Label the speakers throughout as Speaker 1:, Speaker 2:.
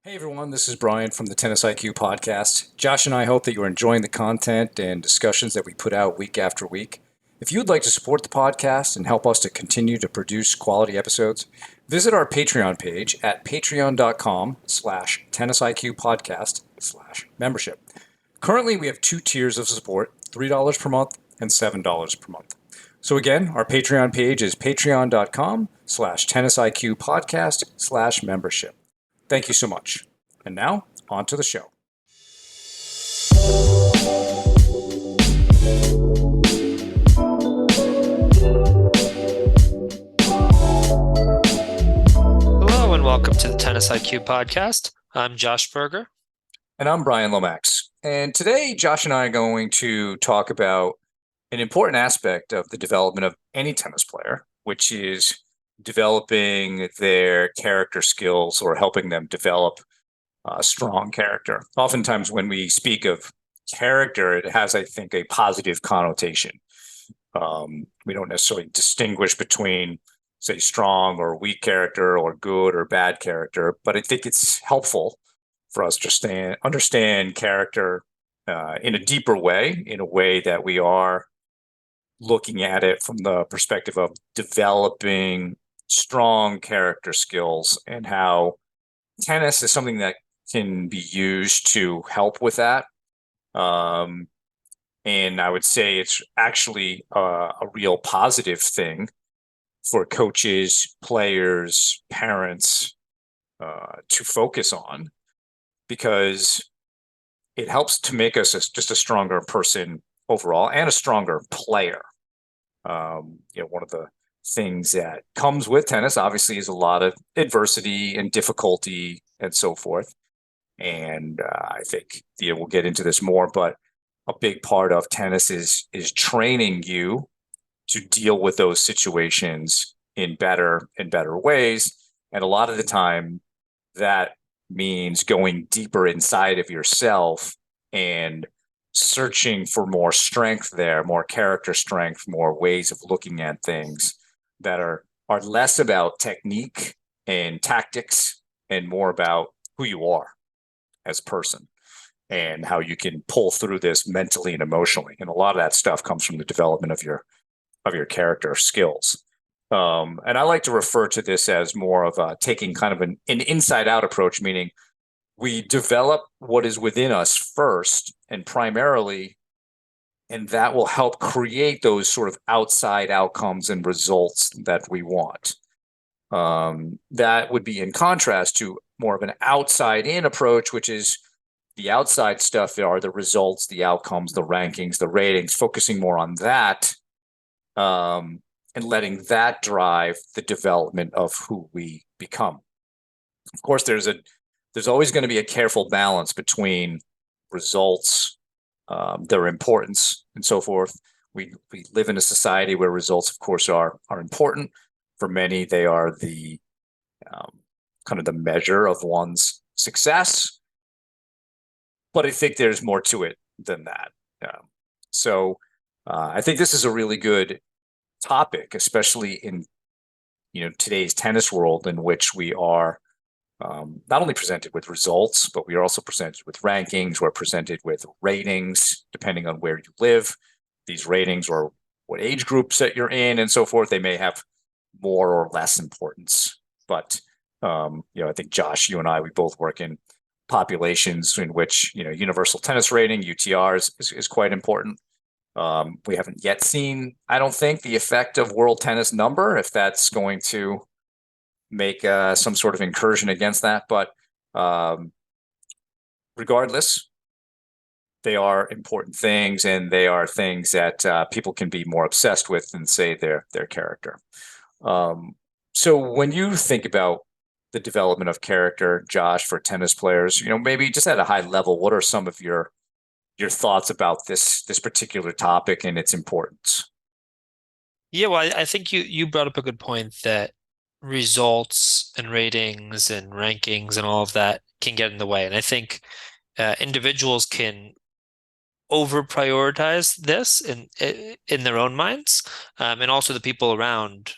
Speaker 1: Hey everyone, this is Brian from the Tennis IQ podcast. Josh and I hope that you're enjoying the content and discussions that we put out week after week. If you would like to support the podcast and help us to continue to produce quality episodes, visit our Patreon page at patreon.com/tennisiqpodcast/membership. Currently, we have two tiers of support, $3 per month and $7 per month. So again, our Patreon page is patreon.com/tennisiqpodcast/membership. Thank you so much. And now, on to the show.
Speaker 2: Hello and welcome to the Tennis IQ podcast. I'm Josh Berger.
Speaker 1: And I'm Brian Lomax. And today, Josh and I are going to talk about an important aspect of the development of any tennis player, which is developing their character skills or helping them develop strong character. Oftentimes, when we speak of character, it has, I think, a positive connotation. We don't necessarily distinguish between, say, strong or weak character or good or bad character, but I think it's helpful for us to understand character in a deeper way, in a way that we are looking at it from the perspective of developing strong character skills and how tennis is something that can be used to help with that. And I would say it's actually a real positive thing for coaches, players, parents to focus on, because it helps to make us just a stronger person overall and a stronger player. One of the things that comes with tennis, obviously, is a lot of adversity and difficulty and so forth. And I think we'll get into this more, but a big part of tennis is training you to deal with those situations in better ways. And a lot of the time, that means going deeper inside of yourself and searching for more strength there, more character strength, more ways of looking at things that are less about technique and tactics and more about who you are as a person and how you can pull through this mentally and emotionally. And a lot of that stuff comes from the development of your character skills. And I like to refer to this as more of taking kind of an inside out approach, meaning we develop what is within us first and primarily, and that will help create those sort of outside outcomes and results that we want. That would be in contrast to more of an outside in approach, which is the outside stuff are the results, the outcomes, the rankings, the ratings, focusing more on that, and letting that drive the development of who we become. Of course, there's always going to be a careful balance between results, their importance, and so forth. We live in a society where results, of course, are important. For many, they are the kind of the measure of one's success. But I think there's more to it than that. So I think this is a really good topic, especially in today's tennis world, in which we are not only presented with results, but we are also presented with rankings. We're presented with ratings, depending on where you live. These ratings or what age groups that you're in and so forth, they may have more or less importance. But, I think, Josh, you and I, we both work in populations in which, universal tennis rating, UTR, is quite important. We haven't yet seen, I don't think, the effect of world tennis number, if that's going to make some sort of incursion against that. But regardless, they are important things, and they are things that people can be more obsessed with than, say, their character. So when you think about the development of character, Josh, for tennis players, maybe just at a high level, what are some of your thoughts about this particular topic and its importance?
Speaker 2: Yeah, well, I think you brought up a good point that results and ratings and rankings and all of that can get in the way. And I think individuals can over prioritize this in their own minds, and also the people around,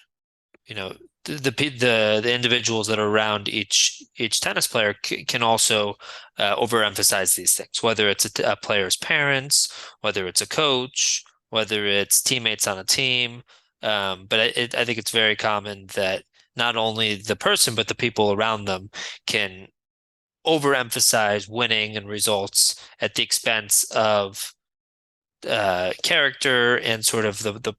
Speaker 2: the individuals that are around each tennis player can also overemphasize these things, whether it's a player's parents, whether it's a coach, whether it's teammates on a team. But I think it's very common that not only the person, but the people around them can overemphasize winning and results at the expense of character and sort of the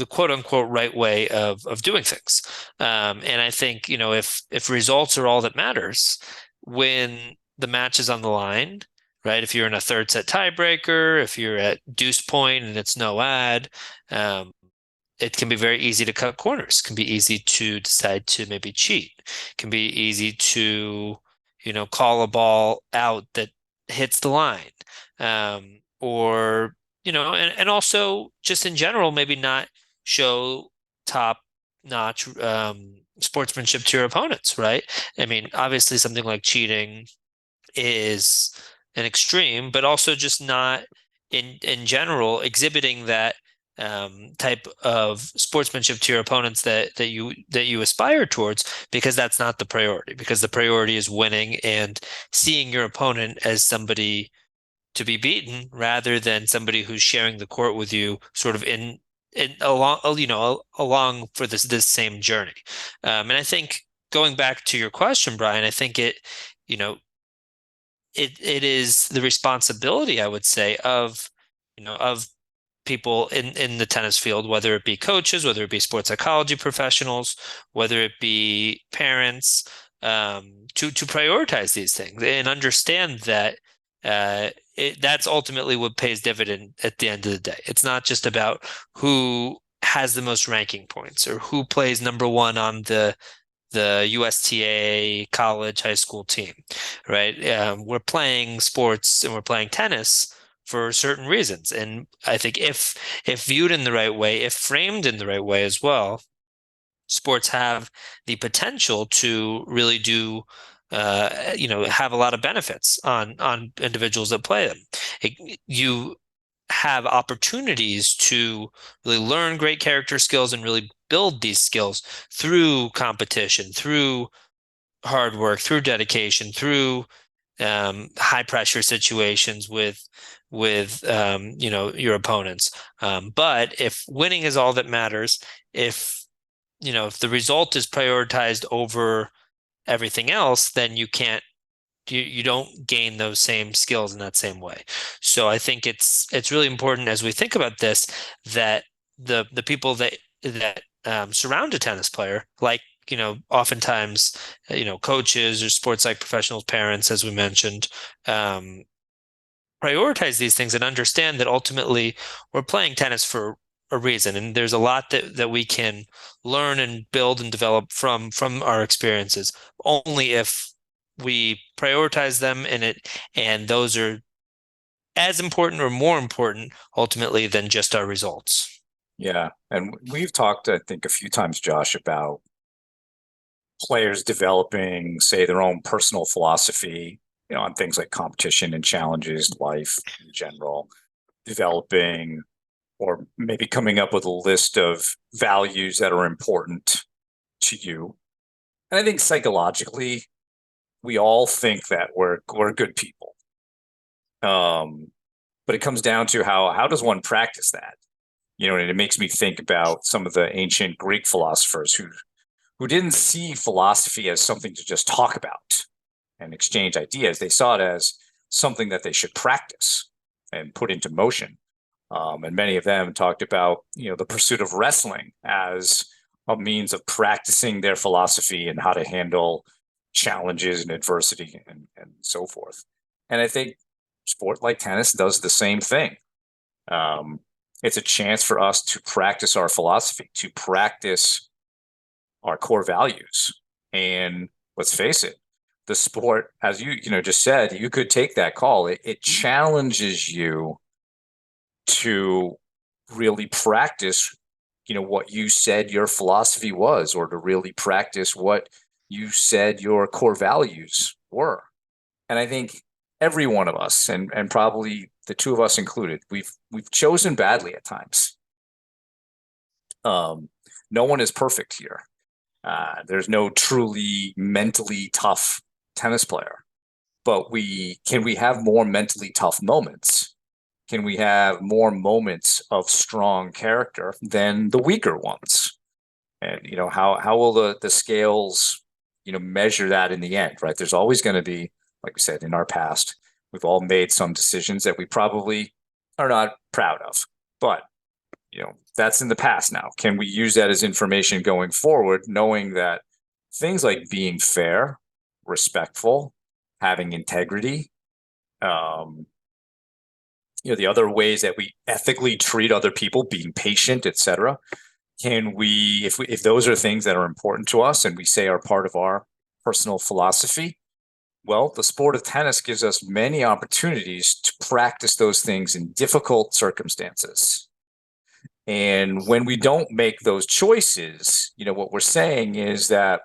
Speaker 2: quote unquote right way of doing things. And I think, if results are all that matters when the match is on the line, right? If you're in a third set tiebreaker, if you're at deuce point and it's no ad, um, it can be very easy to cut corners. It can be easy to decide to maybe cheat. It can be easy to, call a ball out that hits the line. Or, and also just in general, maybe not show top notch sportsmanship to your opponents, right? I mean, obviously something like cheating is an extreme, but also just not in general exhibiting that type of sportsmanship to your opponents that you aspire towards, because that's not the priority. Because the priority is winning and seeing your opponent as somebody to be beaten rather than somebody who's sharing the court with you, sort of in along along for this same journey. And I think, going back to your question, Brian, I think you know it is the responsibility, I would say, of people in the tennis field, whether it be coaches, whether it be sports psychology professionals, whether it be parents, to prioritize these things and understand that that's ultimately what pays dividend at the end of the day. It's not just about who has the most ranking points or who plays number one on the USTA college high school team, right? We're playing sports and we're playing tennis for certain reasons. And I think if viewed in the right way, if framed in the right way as well, sports have the potential to really have a lot of benefits on individuals that play them. You have opportunities to really learn great character skills and really build these skills through competition, through hard work, through dedication, through high pressure situations with your opponents. But if winning is all that matters, if if the result is prioritized over everything else, then you don't gain those same skills in that same way. So I think it's really important, as we think about this, that the people that surround a tennis player, like, oftentimes, coaches or sports psych professionals, parents, as we mentioned, um, prioritize these things and understand that ultimately we're playing tennis for a reason, and there's a lot that we can learn and build and develop from our experiences, only if we prioritize them in it, and those are as important or more important ultimately than just our results.
Speaker 1: Yeah. And we've talked, I think, a few times, Josh, about players developing, say, their own personal philosophy, on things like competition and challenges, life in general, developing or maybe coming up with a list of values that are important to you. And I think psychologically, we all think that we're good people. But it comes down to how does one practice that? And it makes me think about some of the ancient Greek philosophers who didn't see philosophy as something to just talk about and exchange ideas. They saw it as something that they should practice and put into motion. And many of them talked about, the pursuit of wrestling as a means of practicing their philosophy and how to handle challenges and adversity and so forth. And I think sport like tennis does the same thing. It's a chance for us to practice our philosophy, to practice our core values. And let's face it, the sport, as you just said, you could take that call. It challenges you to really practice, what you said your philosophy was, or to really practice what you said your core values were. And I think every one of us, and probably the two of us included, we've chosen badly at times. Um, No one is perfect here. There's no truly mentally tough tennis player, but we have more mentally tough moments? Can we have more moments of strong character than the weaker ones? And how will the scales measure that in the end, right? There's always going to be, like we said, in our past, we've all made some decisions that we probably are not proud of, but that's in the past now. Can we use that as information going forward, knowing that things like being fair, respectful, having integrity, um, the other ways that we ethically treat other people, being patient, etc. Can if those are things that are important to us and we say are part of our personal philosophy, well, the sport of tennis gives us many opportunities to practice those things in difficult circumstances. And when we don't make those choices, what we're saying is that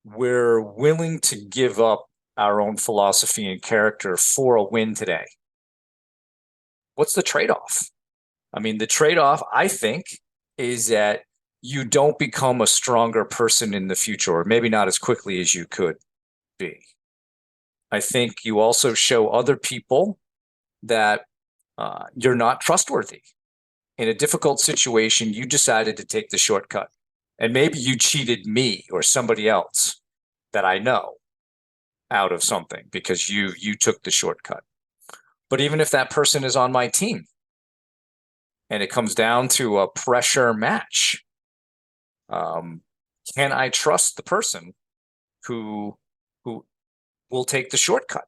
Speaker 1: we're willing to give up our own philosophy and character for a win today. What's the trade-off? I mean, the trade-off, I think, is that you don't become a stronger person in the future, or maybe not as quickly as you could be. I think you also show other people that you're not trustworthy. In a difficult situation, you decided to take the shortcut. And maybe you cheated me or somebody else that I know out of something because you took the shortcut. But even if that person is on my team and it comes down to a pressure match, um, can I trust the person who will take the shortcut?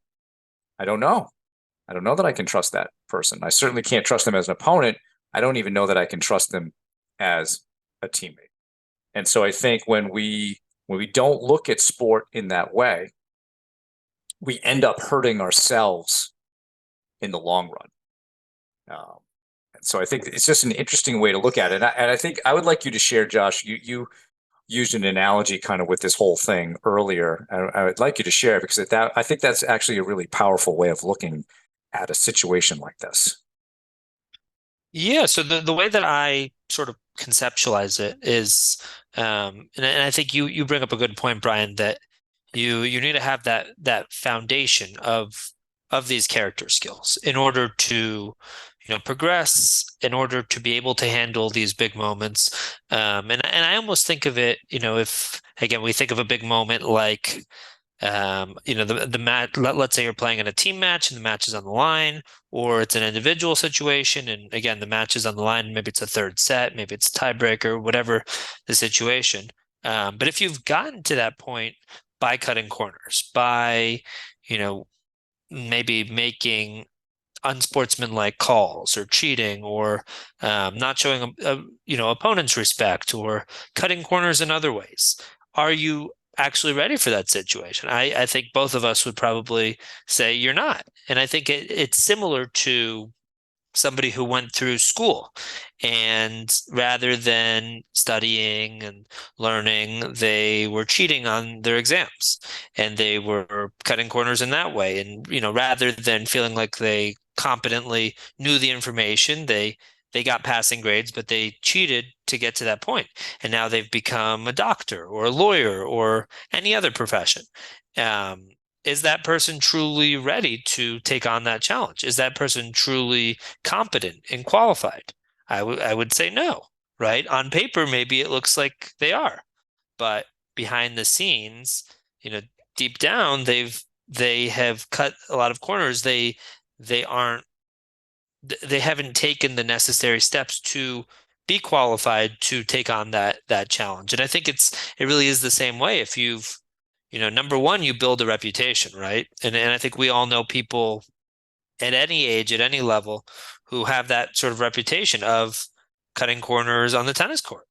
Speaker 1: I don't know. I don't know that I can trust that person. I certainly can't trust them as an opponent. I don't even know that I can trust them as a teammate. And so I think when we don't look at sport in that way, we end up hurting ourselves in the long run. And so I think it's just an interesting way to look at it. And I think I would like you to share, Josh. You used an analogy kind of with this whole thing earlier. I would like you to share because I think that's actually a really powerful way of looking at a situation like this.
Speaker 2: Yeah, so the way that I sort of conceptualize it is, and I think you bring up a good point, Brian, that you need to have that foundation of these character skills in order to, progress, in order to be able to handle these big moments. And I almost think of it, if again we think of a big moment like the match, let's say you're playing in a team match and the match is on the line, or it's an individual situation. And again, the match is on the line. Maybe it's a third set, maybe it's a tiebreaker, whatever the situation. But if you've gotten to that point by cutting corners, by, you know, maybe making unsportsmanlike calls or cheating or not showing opponent's respect or cutting corners in other ways. Are you actually ready for that situation? I think both of us would probably say you're not. And I think it's similar to somebody who went through school and rather than studying and learning, they were cheating on their exams and they were cutting corners in that way. And, rather than feeling like they competently knew the information, they got passing grades, but they cheated to get to that point. And now they've become a doctor or a lawyer or any other profession. Um, is that person truly ready to take on that challenge? Is that person truly competent and qualified? I would say no, right? On paper, maybe it looks like they are, but behind the scenes, you know, deep down, they have cut a lot of corners. They aren't they haven't taken the necessary steps to be qualified to take on that challenge. And I think it really is the same way. If you've, number one, you build a reputation, right? And I think we all know people at any age, at any level, who have that sort of reputation of cutting corners on the tennis court.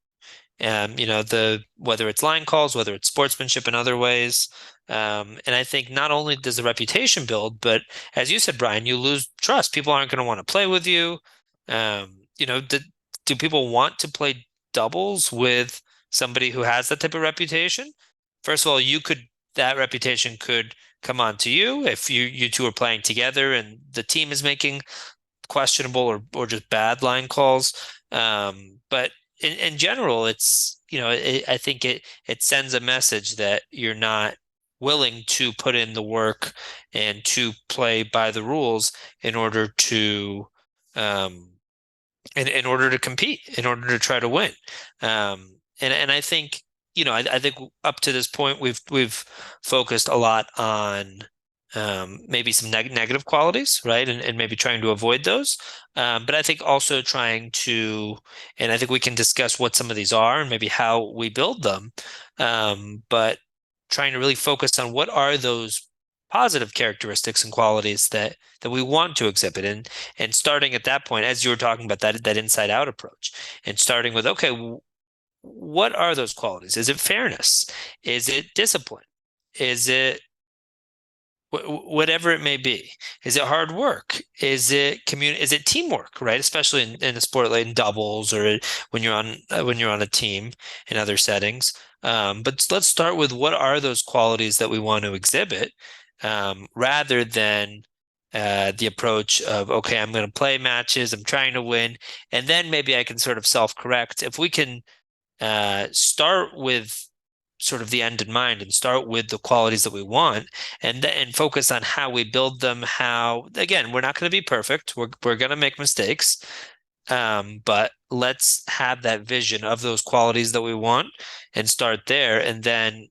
Speaker 2: The whether it's line calls, whether it's sportsmanship in other ways. And I think not only does the reputation build, but as you said, Brian, you lose trust. People aren't going to want to play with you. Do people want to play doubles with somebody who has that type of reputation? First of all, that reputation could come on to you if you two are playing together and the team is making questionable or just bad line calls. But in general, it's, I think it sends a message that you're not willing to put in the work and to play by the rules in order to um in order to compete, in order to try to win. And I think, I think up to this point we've focused a lot on maybe some negative qualities, right? And maybe trying to avoid those. But I think also trying to, and I think we can discuss what some of these are and maybe how we build them. But trying to really focus on what are those positive characteristics and qualities that we want to exhibit, and starting at that point, as you were talking about that inside out approach, and starting with, okay, what are those qualities? Is it fairness? Is it discipline? Is it whatever it may be? Is it hard work? Is it is it teamwork, right? Especially in a sport like in doubles, or when you're on a team in other settings. But let's start with what are those qualities that we want to exhibit, rather than the approach of, okay, I'm going to play matches, I'm trying to win, and then maybe I can sort of self-correct. If we can start with sort of the end in mind and start with the qualities that we want, and focus on how we build them. How, again, we're not going to be perfect. We're going to make mistakes. But let's have that vision of those qualities that we want and start there, and then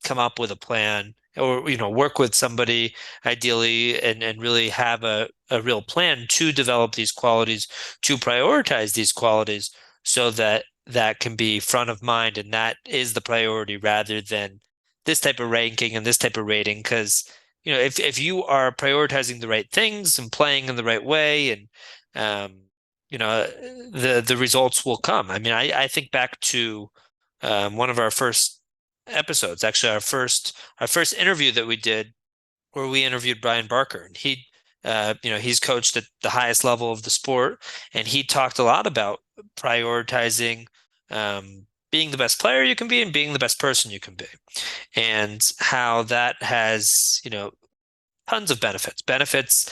Speaker 2: come up with a plan, or work with somebody ideally, and really have a real plan to develop these qualities, to prioritize these qualities, so that that can be front of mind, and that is the priority, rather than this type of ranking and this type of rating. Because if you are prioritizing the right things and playing in the right way, and um the results will come. I mean, I think back to one of our first episodes, actually our first interview that we did, where we interviewed Brian Barker, and he's coached at the highest level of the sport, and he talked a lot about prioritizing being the best player you can be and being the best person you can be, and how that has, tons of benefits,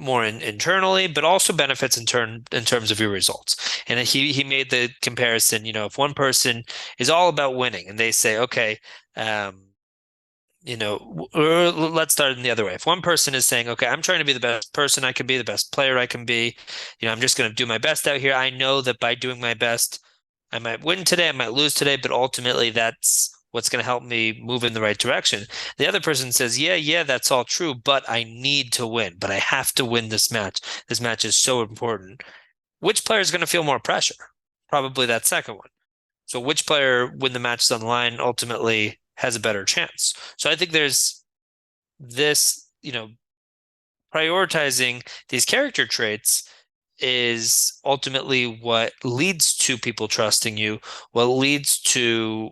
Speaker 2: more internally, but also benefits in terms of your results. And he made the comparison, if one person is all about winning and they say, okay, or let's start in the other way. If one person is saying, okay, I'm trying to be the best person I can be, the best player I can be, I'm just going to do my best out here. I know that by doing my best, I might win today, I might lose today, but ultimately that's what's going to help me move in the right direction. The other person says, yeah, that's all true, but I need to win, but I have to win this match. This match is so important. Which player is going to feel more pressure? Probably that second one. So which player, when the match is on the line, ultimately has a better chance? So I think there's this, prioritizing these character traits is ultimately what leads to people trusting you, what leads to,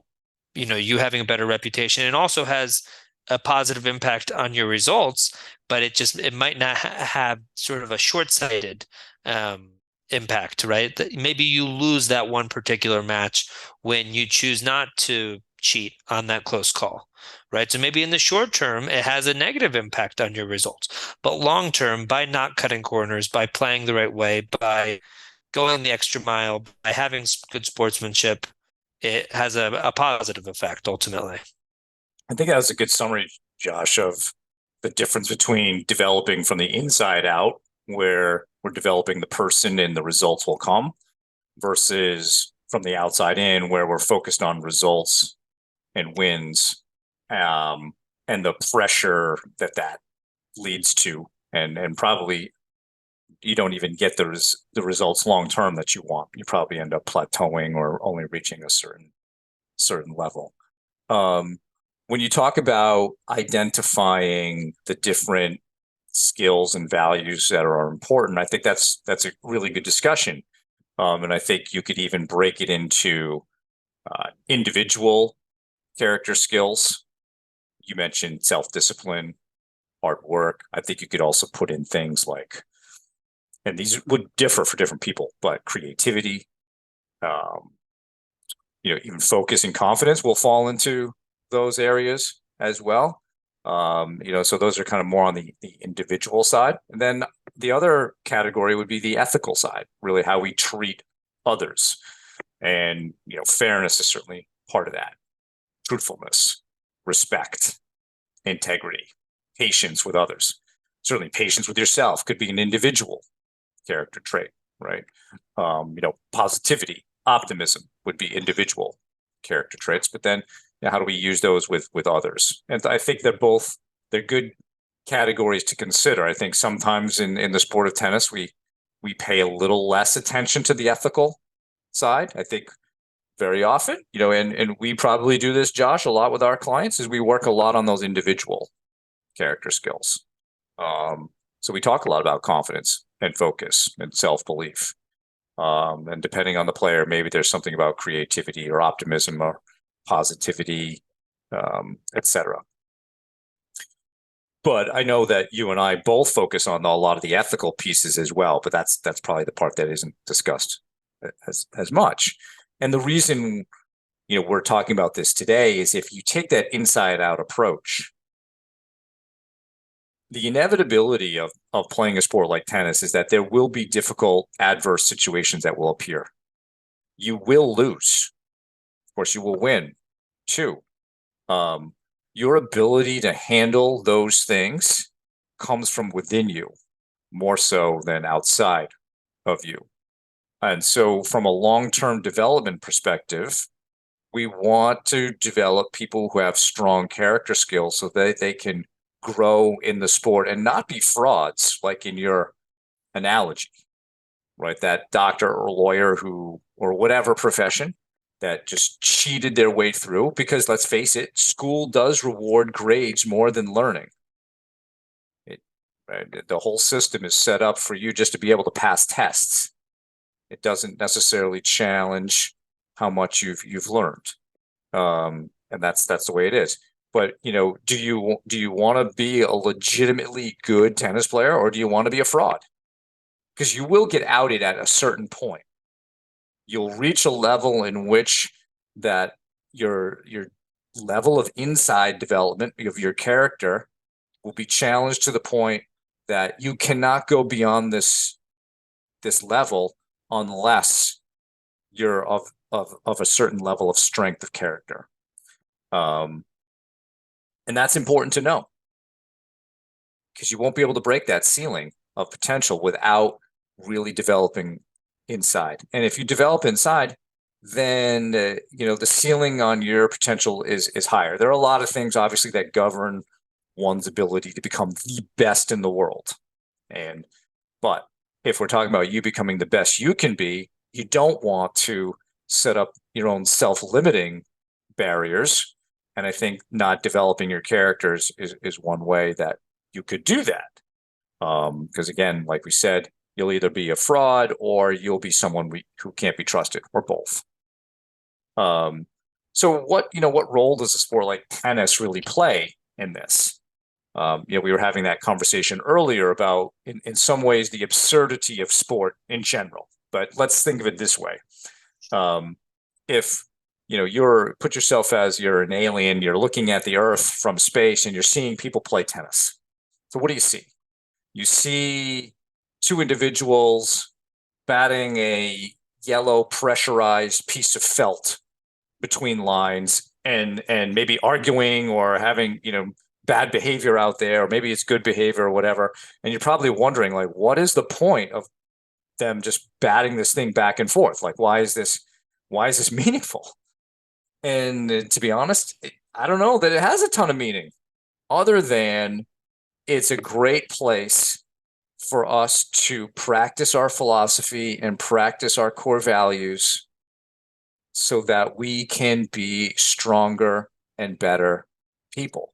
Speaker 2: you having a better reputation, and also has a positive impact on your results. But it might not have sort of a short-sighted um, impact, right? That maybe you lose that one particular match when you choose not to cheat on that close call, right? So maybe in the short term, it has a negative impact on your results. But long term, by not cutting corners, by playing the right way, by going the extra mile, by having good sportsmanship, it has a positive effect ultimately.
Speaker 1: I think that was a good summary, Josh, of the difference between developing from the inside out, where we're developing the person and the results will come, versus from the outside in, where we're focused on results and wins, um, and the pressure that that leads to, and probably you don't even get the results long term that you want. You probably end up plateauing or only reaching a certain level. Um, when you talk about identifying the different skills and values that are important, I think that's a really good discussion. And I think you could even break it into individual character skills. You mentioned self-discipline, hard work. I think you could also put in things like, and these would differ for different people, but creativity, um, even focus and confidence will fall into those areas as well. So those are kind of more on the individual side. And then the other category would be the ethical side, really how we treat others. And, fairness is certainly part of that. Truthfulness, respect, integrity, patience with others. Certainly patience with yourself could be an individual character trait, right? Positivity, optimism would be individual character traits, but then how do we use those with others? And I think they're good categories to consider. I think sometimes in the sport of tennis, we pay a little less attention to the ethical side. I think very often, and we probably do this, Josh, a lot with our clients, is we work a lot on those individual character skills. So we talk a lot about confidence and focus and self-belief. And depending on the player, maybe there's something about creativity or optimism or positivity, etc. But I know that you and I both focus on a lot of the ethical pieces as well, but that's probably the part that isn't discussed as much. And the reason, we're talking about this today is if you take that inside out approach, the inevitability of playing a sport like tennis is that there will be difficult, adverse situations that will appear. You will lose. Of course, you will win too. Your ability to handle those things comes from within you more so than outside of you. And so, from a long-term development perspective, we want to develop people who have strong character skills so that they can grow in the sport and not be frauds, like in your analogy, right? That doctor or lawyer or whatever profession that just cheated their way through, because let's face it, school does reward grades more than learning. Right? The whole system is set up for you just to be able to pass tests. It doesn't necessarily challenge how much you've learned, and that's the way it is. But do you want to be a legitimately good tennis player, or do you want to be a fraud? Because you will get outed at a certain point. You'll reach a level in which that your level of inside development of your character will be challenged to the point that you cannot go beyond this level unless you're of a certain level of strength of character. And that's important to know, because you won't be able to break that ceiling of potential without really developing inside. And if you develop inside, then the ceiling on your potential is higher. There are a lot of things, obviously, that govern one's ability to become the best in the world. But if we're talking about you becoming the best you can be, you don't want to set up your own self-limiting barriers. And I think not developing your characters is one way that you could do that. Because again, like we said, you'll either be a fraud or you'll be someone who can't be trusted, or both. So what role does a sport like tennis really play in this? We were having that conversation earlier about, in some ways, the absurdity of sport in general. But let's think of it this way. If put yourself as you're an alien, you're looking at the Earth from space and you're seeing people play tennis. So what do you see? You see two individuals batting a yellow pressurized piece of felt between lines and maybe arguing or having, bad behavior out there, or maybe it's good behavior or whatever. And you're probably wondering, like, what is the point of them just batting this thing back and forth? Like, why is this meaningful? And to be honest, I don't know that it has a ton of meaning, other than it's a great place for us to practice our philosophy and practice our core values so that we can be stronger and better people.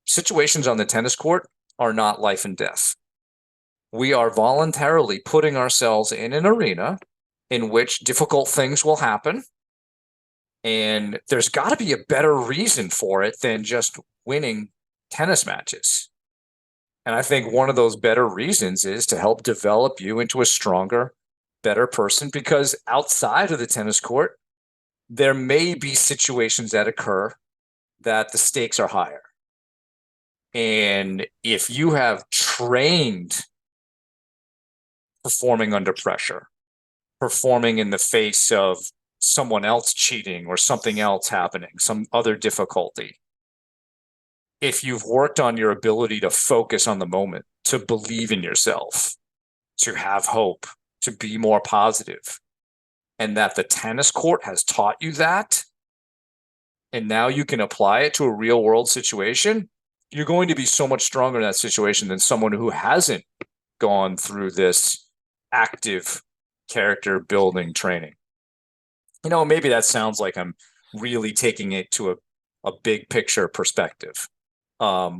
Speaker 1: Situations on the tennis court are not life and death. We are voluntarily putting ourselves in an arena in which difficult things will happen. And there's got to be a better reason for it than just winning tennis matches. And I think one of those better reasons is to help develop you into a stronger, better person, because outside of the tennis court, there may be situations that occur that the stakes are higher. And if you have trained performing under pressure, performing in the face of someone else cheating or something else happening, some other difficulty. If you've worked on your ability to focus on the moment, to believe in yourself, to have hope, to be more positive, and that the tennis court has taught you that, and now you can apply it to a real world situation, you're going to be so much stronger in that situation than someone who hasn't gone through this active character building training. Maybe that sounds like I'm really taking it to a big picture perspective. But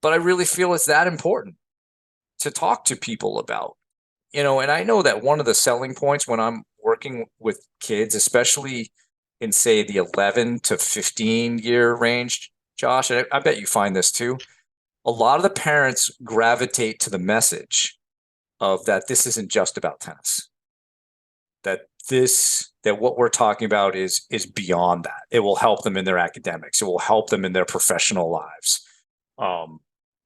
Speaker 1: I really feel it's that important to talk to people about. And I know that one of the selling points when I'm working with kids, especially in, say, the 11 to 15-year range, Josh, and I bet you find this too. A lot of the parents gravitate to the message of that this isn't just about tennis. That what we're talking about is beyond that. It will help them in their academics. It will help them in their professional lives.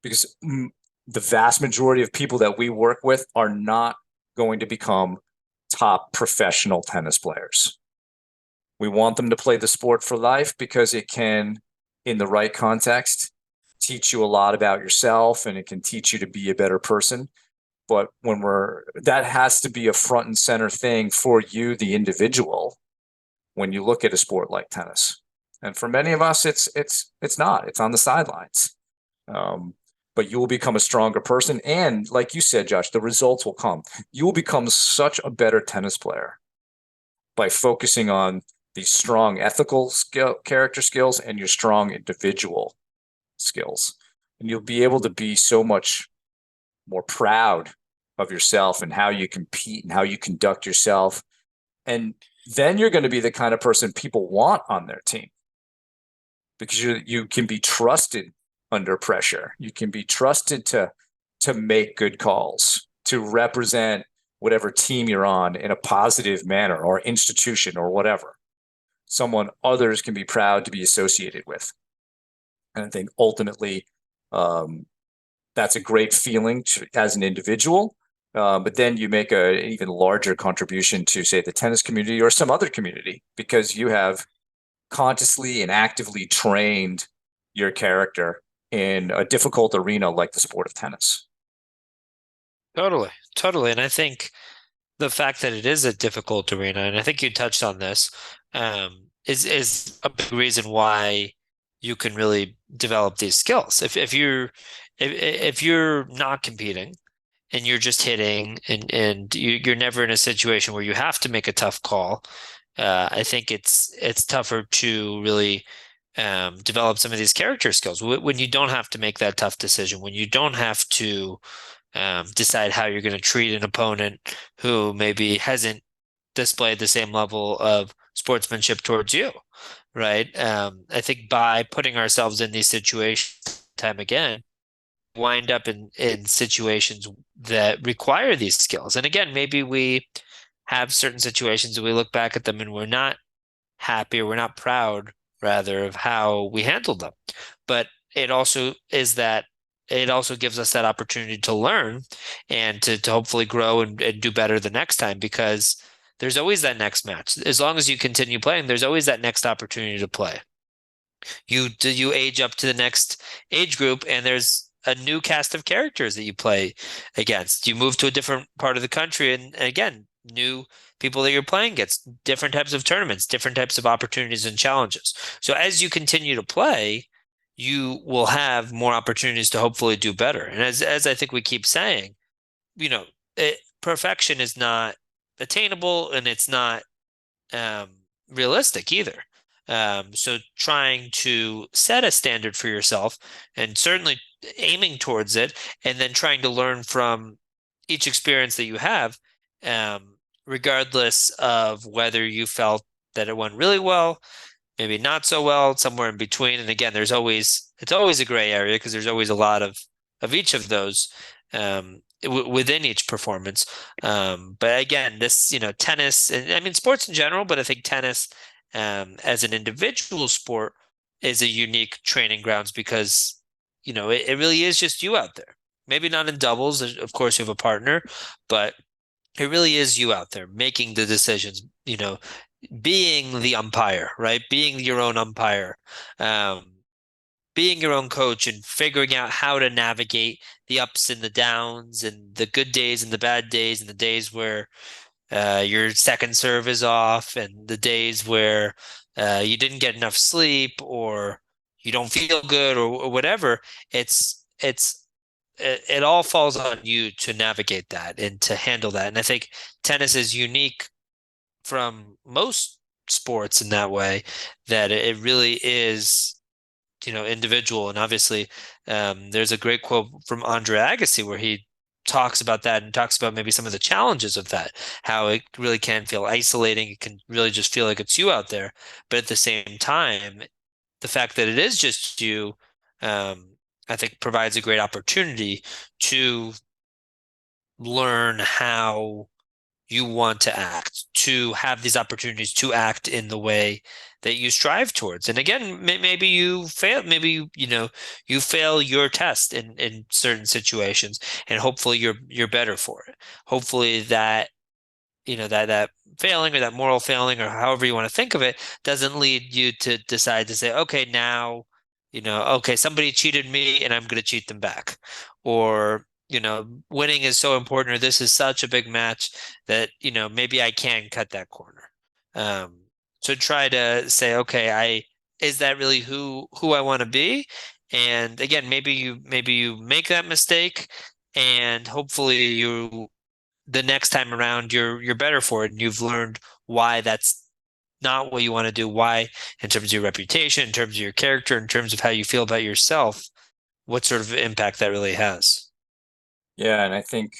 Speaker 1: Because the vast majority of people that we work with are not going to become top professional tennis players. We want them to play the sport for life because it can, in the right context, teach you a lot about yourself, and it can teach you to be a better person. But that has to be a front and center thing for you, the individual, when you look at a sport like tennis. And for many of us, it's not. It's on the sidelines. But you will become a stronger person. And like you said, Josh, the results will come. You will become such a better tennis player by focusing on these strong ethical character skills and your strong individual skills. And you'll be able to be so much more proud of yourself and how you compete and how you conduct yourself. And then you're going to be the kind of person people want on their team because you can be trusted under pressure. You can be trusted to make good calls, to represent whatever team you're on in a positive manner or institution or whatever. Someone others can be proud to be associated with. And I think ultimately that's a great feeling as an individual. But then you make an even larger contribution to, say, the tennis community or some other community because you have consciously and actively trained your character in a difficult arena like the sport of tennis.
Speaker 2: Totally, totally. And I think the fact that it is a difficult arena, and I think you touched on this, is a big reason why you can really develop these skills. If you're not competing and you're just hitting and you're never in a situation where you have to make a tough call, I think it's tougher to really develop some of these character skills when you don't have to make that tough decision, when you don't have to decide how you're going to treat an opponent who maybe hasn't displayed the same level of sportsmanship towards you, right? I think by putting ourselves in these situations time again, wind up in situations that require these skills. And again, maybe we have certain situations and we look back at them and we're not happy or we're not proud, rather, of how we handled them. But it also is that it also gives us that opportunity to learn and to hopefully grow and do better the next time because there's always that next match. As long as you continue playing, there's always that next opportunity to play. You age up to the next age group and there's a new cast of characters that you play against. You move to a different part of the country and again, new people that you're playing against, different types of tournaments, different types of opportunities and challenges. So as you continue to play, you will have more opportunities to hopefully do better. And as I think we keep saying, perfection is not attainable and it's not um, realistic either. So trying to set a standard for yourself and certainly aiming towards it, and then trying to learn from each experience that you have, regardless of whether you felt that it went really well, maybe not so well, somewhere in between. And again, it's always a gray area because there's always a lot of each of those within each performance. But again, tennis, and I mean sports in general, but I think tennis as an individual sport is a unique training grounds because it really is just you out there. Maybe not in doubles, of course you have a partner, but it really is you out there making the decisions, being the umpire, right? Being your own umpire, um, being your own coach and figuring out how to navigate the ups and the downs and the good days and the bad days and the days where your second serve is off and the days where you didn't get enough sleep or you don't feel good or whatever. It all falls on you to navigate that and to handle that. And I think tennis is unique from most sports in that way, that it really is, individual. And obviously, there's a great quote from Andre Agassi where he talks about that and talks about maybe some of the challenges of that, how it really can feel isolating. It can really just feel like it's you out there. But at the same time, the fact that it is just you, um, I think provides a great opportunity to learn how you want to act, to have these opportunities to act in the way that you strive towards. And again, maybe you fail, maybe you fail your test in certain situations, and hopefully you're better for it. Hopefully that that failing or that moral failing or however you want to think of it doesn't lead you to decide to say, okay, now, okay, somebody cheated me and I'm going to cheat them back. Or, winning is so important, or this is such a big match that, maybe I can cut that corner. Um, so try to say, okay, is that really who I want to be? And again, maybe you make that mistake and hopefully the next time around you're better for it and you've learned why that's not what you want to do, why, in terms of your reputation, in terms of your character, in terms of how you feel about yourself, what sort of impact that really has.
Speaker 1: Yeah, and I think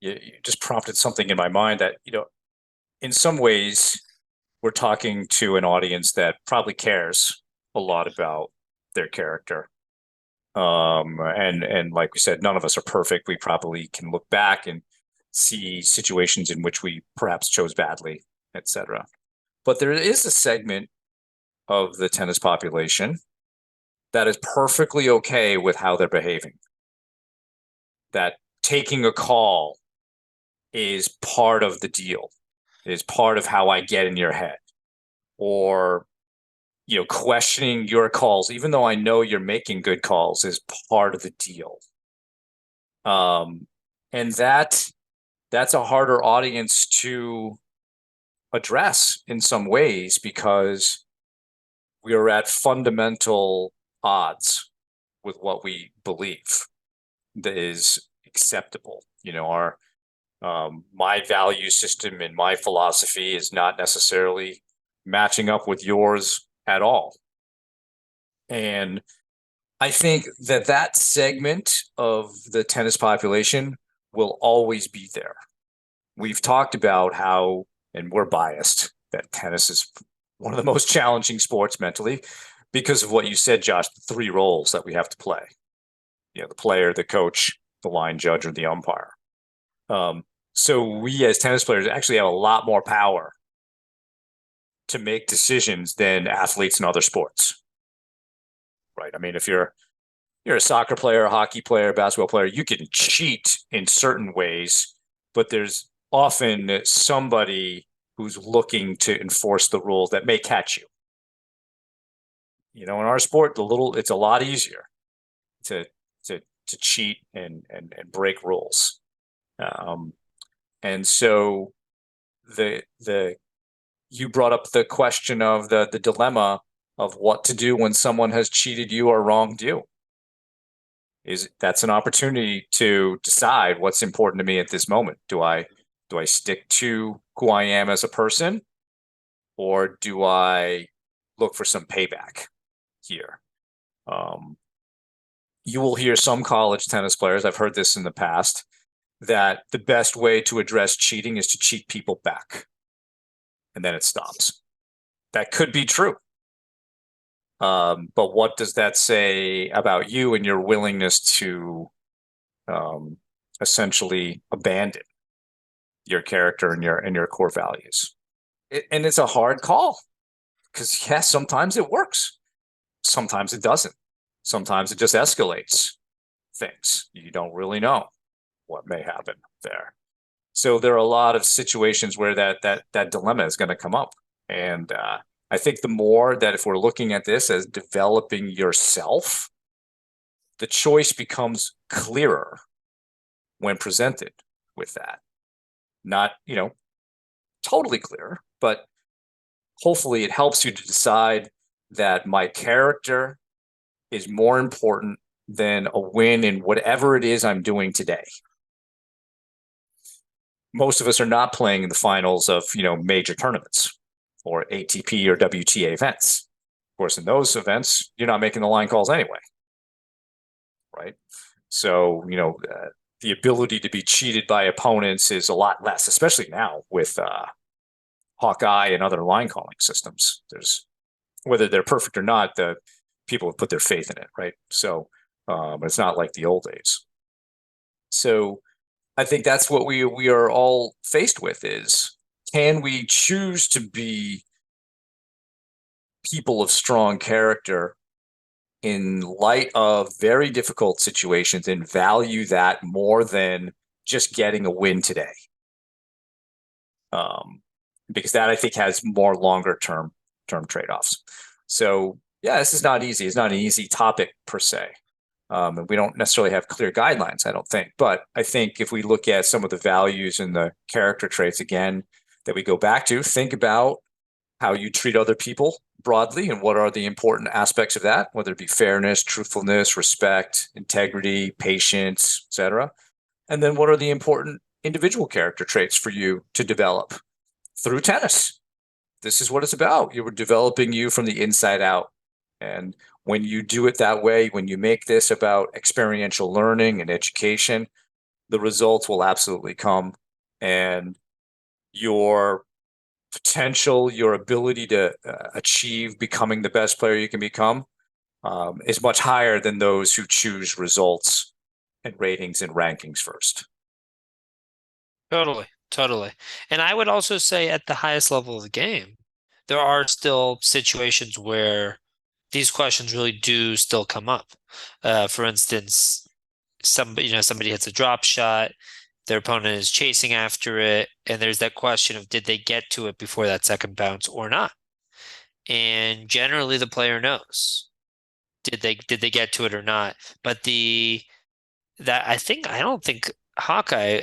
Speaker 1: you just prompted something in my mind that, in some ways, we're talking to an audience that probably cares a lot about their character. And like we said, none of us are perfect. We probably can look back and see situations in which we perhaps chose badly, etc. But there is a segment of the tennis population that is perfectly okay with how they're behaving. That taking a call is part of the deal, is part of how I get in your head. Or, questioning your calls, even though I know you're making good calls, is part of the deal. Um, and that's a harder audience to address in some ways because we are at fundamental odds with what we believe that is acceptable. Our my value system and my philosophy is not necessarily matching up with yours at all. And I think that segment of the tennis population will always be there. We've talked about how, and we're biased, that tennis is one of the most challenging sports mentally because of what you said, Josh, the three roles that we have to play. The player, the coach, the line judge, or the umpire. Um, so we as tennis players actually have a lot more power to make decisions than athletes in other sports, right? I mean, if you're a soccer player, a hockey player, a basketball player, you can cheat in certain ways, but there's often somebody who's looking to enforce the rules that may catch you. In our sport, it's a lot easier to to cheat and break rules. Um, and so the you brought up the question of the dilemma of what to do when someone has cheated you or wronged you. That's an opportunity to decide what's important to me at this moment. Do I stick to who I am as a person, or do I look for some payback here? Um, you will hear some college tennis players, I've heard this in the past, that the best way to address cheating is to cheat people back, and then it stops. That could be true. But what does that say about you and your willingness to um, essentially abandon your character and your core values? And it's a hard call because yes, sometimes it works, sometimes it doesn't. Sometimes it just escalates things. You don't really know what may happen there. So there are a lot of situations where that dilemma is going to come up. And I think the more that if we're looking at this as developing yourself, the choice becomes clearer when presented with that. Not, totally clear, but hopefully it helps you to decide that my character is more important than a win in whatever it is I'm doing today. Most of us are not playing in the finals of, major tournaments or ATP or WTA events. Of course, in those events, you're not making the line calls anyway, right? So, the ability to be cheated by opponents is a lot less, especially now with Hawkeye and other line calling systems. There's whether they're perfect or not, the people have put their faith in it, right? So it's not like the old days. So I think that's what we are all faced with is can we choose to be people of strong character in light of very difficult situations and value that more than just getting a win today? Um, because that I think has more longer term trade-offs. So yeah, this is not easy. It's not an easy topic per se. And we don't necessarily have clear guidelines, I don't think. But I think if we look at some of the values and the character traits again that we go back to, think about how you treat other people broadly and what are the important aspects of that, whether it be fairness, truthfulness, respect, integrity, patience, etc. And then what are the important individual character traits for you to develop through tennis? This is what it's about. You're developing you from the inside out. And when you do it that way, when you make this about experiential learning and education, the results will absolutely come. And your potential, your ability to achieve becoming the best player you can become is much higher than those who choose results and ratings and rankings first.
Speaker 2: Totally, totally. And I would also say at the highest level of the game, there are still situations where these questions really do still come up. For instance, somebody hits a drop shot, their opponent is chasing after it, and there's that question of did they get to it before that second bounce or not? And generally the player knows. Did they get to it or not? But the that I don't think Hawkeye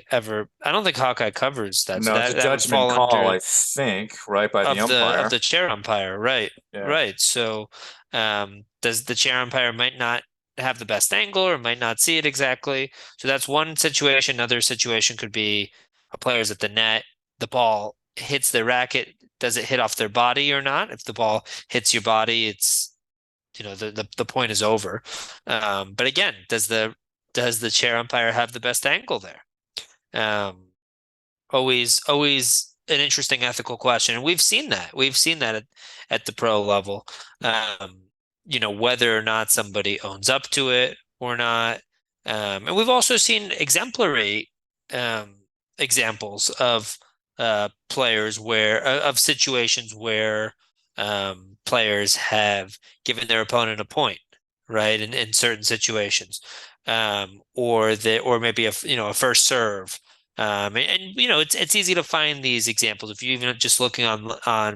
Speaker 2: covers that. So
Speaker 1: No, it's a
Speaker 2: that would
Speaker 1: judgment
Speaker 2: fall
Speaker 1: call,
Speaker 2: under
Speaker 1: I think, right by the
Speaker 2: of
Speaker 1: umpire.
Speaker 2: the chair umpire, right?
Speaker 1: Yeah.
Speaker 2: Right. So does the chair umpire might not have the best angle or might not see it exactly. So that's one situation. Another situation could be a player's at the net, the ball hits their racket. Does it hit off their body or not? If the ball hits your body, it's the point is over. But again, does the chair umpire have the best angle there? Um, always an interesting ethical question, and we've seen that. We've seen that at the pro level. Whether or not somebody owns up to it or not. And we've also seen exemplary um, examples of players of situations where players have given their opponent a point, right? In certain situations, or maybe a first serve. It's easy to find these examples. If you even just looking on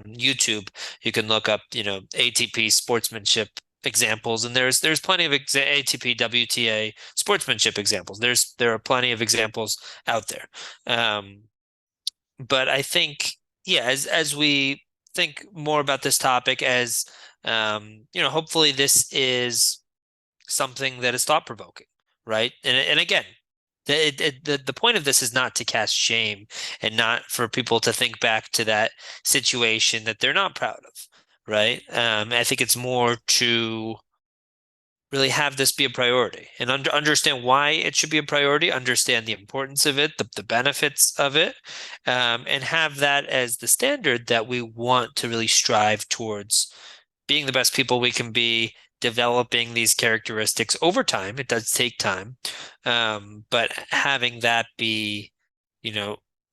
Speaker 2: YouTube, you can look up ATP sportsmanship examples, and there's plenty of ATP WTA sportsmanship examples. There are plenty of examples out there. But I think, yeah, as we think more about this topic, hopefully this is something that is thought provoking, right? And again, the point of this is not to cast shame and not for people to think back to that situation that they're not proud of, right? I think it's more to really have this be a priority and understand why it should be a priority, understand the importance of it, the benefits of it, and have that as the standard that we want to really strive towards being the best people we can be, developing these characteristics over time. It does take time, but having that be,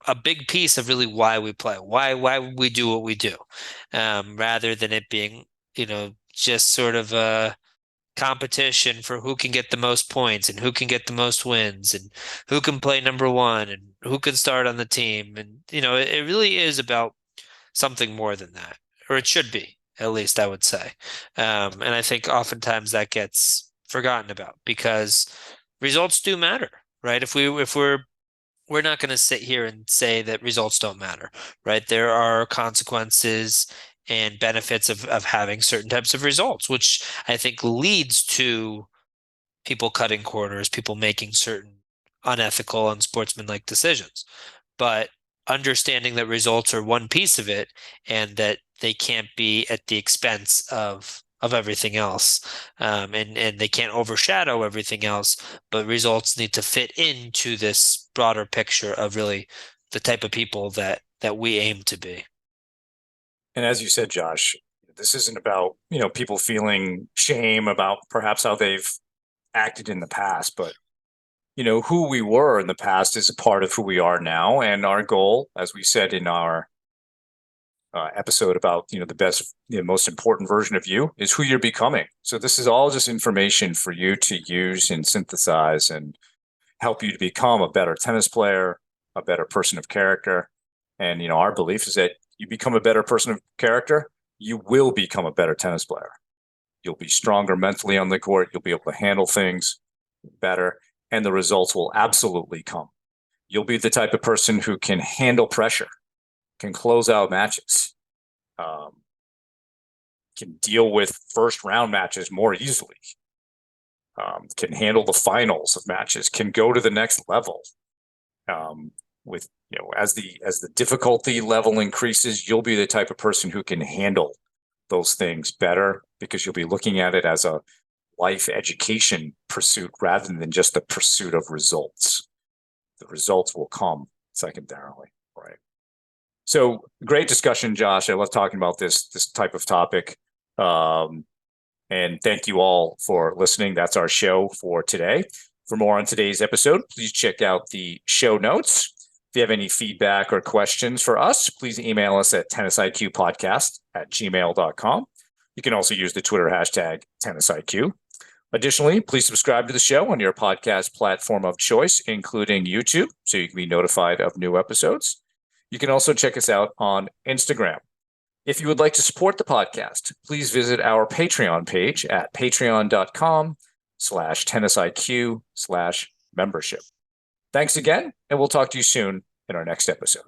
Speaker 2: a big piece of really why we play, why we do what we do, rather than it being, just sort of competition for who can get the most points and who can get the most wins and who can play number one and who can start on the team. And, it really is about something more than that, or it should be, at least I would say. And I think oftentimes that gets forgotten about because results do matter, right? We're not going to sit here and say that results don't matter, right? There are consequences and benefits of having certain types of results, which I think leads to people cutting corners, people making certain unethical, unsportsmanlike decisions. But understanding that results are one piece of it and that they can't be at the expense of everything else, and they can't overshadow everything else, but results need to fit into this broader picture of really the type of people that we aim to be.
Speaker 1: And as you said, Josh, this isn't about, people feeling shame about perhaps how they've acted in the past, but who we were in the past is a part of who we are now. And our goal, as we said in our episode about, the best, most important version of you is who you're becoming. So this is all just information for you to use and synthesize and help you to become a better tennis player, a better person of character. And, our belief is that you become a better person of character, you will become a better tennis player. You'll be stronger mentally on the court. You'll be able to handle things better, and the results will absolutely come. You'll be the type of person who can handle pressure, can close out matches, can deal with first round matches more easily, can handle the finals of matches, can go to the next level. With as the difficulty level increases, you'll be the type of person who can handle those things better because you'll be looking at it as a life education pursuit rather than just the pursuit of results. The results will come secondarily, right? So great discussion, Josh. I love talking about this type of topic. And thank you all for listening. That's our show for today. For more on today's episode, please check out the show notes. If you have any feedback or questions for us, please email us at tennisiqpodcast@gmail.com. You can also use the Twitter hashtag tennisiq. Additionally, please subscribe to the show on your podcast platform of choice, including YouTube, so you can be notified of new episodes. You can also check us out on Instagram. If you would like to support the podcast, please visit our Patreon page at patreon.com/tennisiq/membership. Thanks again, and we'll talk to you soon in our next episode.